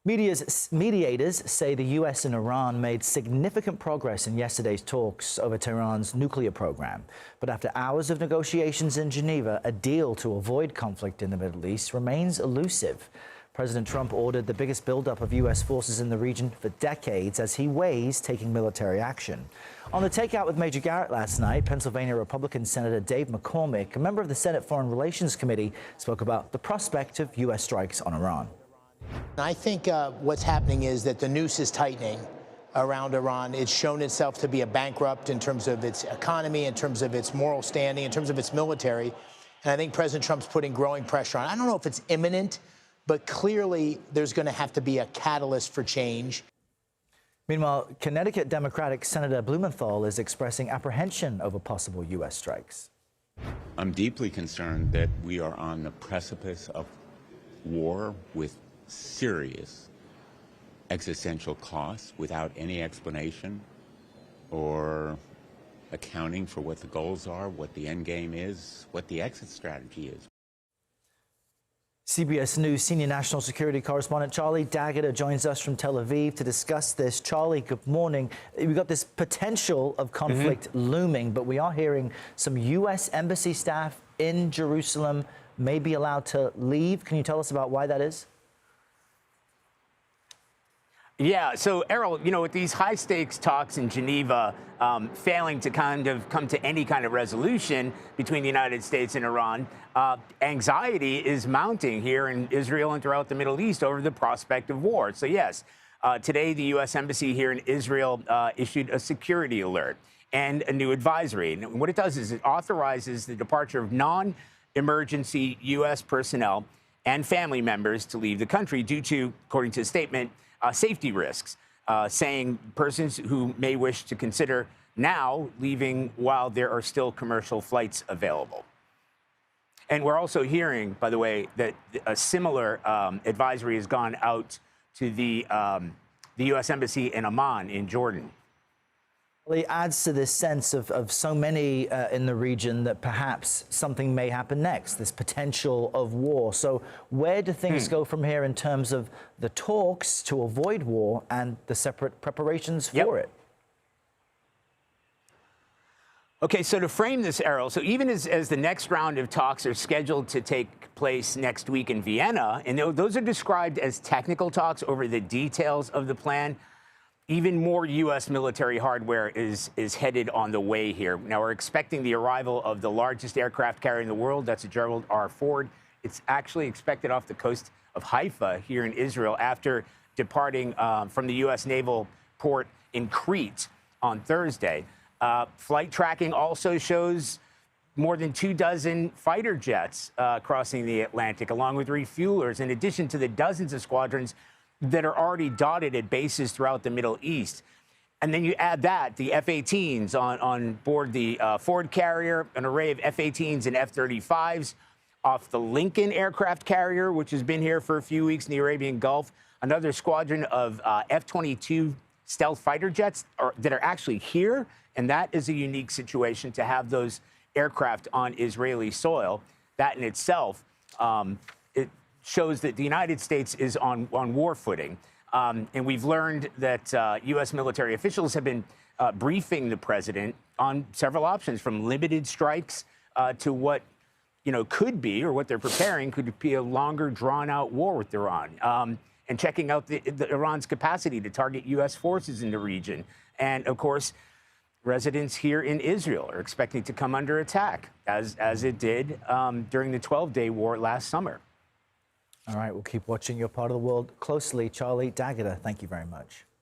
Mediators say the U.S. and Iran made significant progress in yesterday's talks over Tehran's nuclear program. But after hours of negotiations in Geneva, a deal to avoid conflict in the Middle East remains elusive. President Trump ordered the biggest buildup of U.S. forces in the region for decades as he weighs taking military action. On the takeout with Major Garrett last night, Pennsylvania Republican Senator Dave McCormick, a member of the Senate Foreign Relations Committee, spoke about the prospect of U.S. strikes on Iran. I think what's happening is that the noose is tightening around Iran. It's shown itself to be a bankrupt in terms of its economy, in terms of its moral standing, in terms of its military. And I think President Trump's putting growing pressure on. I don't know if it's imminent, but clearly there's going to have to be a catalyst for change. Meanwhile, Connecticut Democratic Senator Blumenthal is expressing apprehension over possible U.S. strikes. I'm deeply concerned that we are on the precipice of war with serious existential costs without any explanation or accounting for what the goals are, what the end game is, what the exit strategy is. CBS News senior national security correspondent Charlie D'Agata joins us from Tel Aviv to discuss this. Charlie, good morning. We've got this potential of conflict looming, but we are hearing some U.S. embassy staff in Jerusalem may be allowed to leave. Can you tell us about why that is? Yeah, so Errol, you know, with these high stakes talks in Geneva failing to kind of come to any kind of resolution between the United States and Iran, anxiety is mounting here in Israel and throughout the Middle East over the prospect of war. So yes, today the U.S. Embassy here in Israel issued a security alert and a new advisory. And what it does is it authorizes the departure of non-emergency U.S. personnel and family members to leave the country due to, according to the statement, safety risks, saying persons who may wish to consider now leaving while there are still commercial flights available. And we're also hearing, by the way, that a similar advisory has gone out to the U.S. Embassy in Amman in Jordan. Well, it adds to this sense of so many in the region that perhaps something may happen next, this potential of war. So where do things go from here in terms of the talks to avoid war and the separate preparations for it? Okay, so to frame this, Errol, so even as the next round of talks are scheduled to take place next week in Vienna, and those are described as technical talks over the details of the plan, even more U.S. military hardware is headed on the way here. Now, we're expecting the arrival of the largest aircraft carrier in the world. That's a Gerald R. Ford. It's actually expected off the coast of Haifa here in Israel after departing from the U.S. naval port in Crete on Thursday. Flight tracking also shows more than 24 fighter jets crossing the Atlantic, along with refuelers, in addition to the dozens of squadrons that are already dotted at bases throughout the Middle East. And then you add that, the F-18s on board the Ford carrier, an array of F-18s and F-35s off the Lincoln aircraft carrier, which has been here for a few weeks in the Arabian Gulf, another squadron of F-22 stealth fighter jets that are actually here. And that is a unique situation to have those aircraft on Israeli soil. That in itself, it shows that the United States is on war footing. And we've learned that U.S. military officials have been briefing the president on several options, from limited strikes to what could be, or what they're preparing could be, a longer drawn-out war with Iran, and checking out Iran's capacity to target U.S. forces in the region. And of course, residents here in Israel are expecting to come under attack, as it did during the 12-day war last summer. All right, we'll keep watching your part of the world closely. Charlie D'Agata, thank you very much.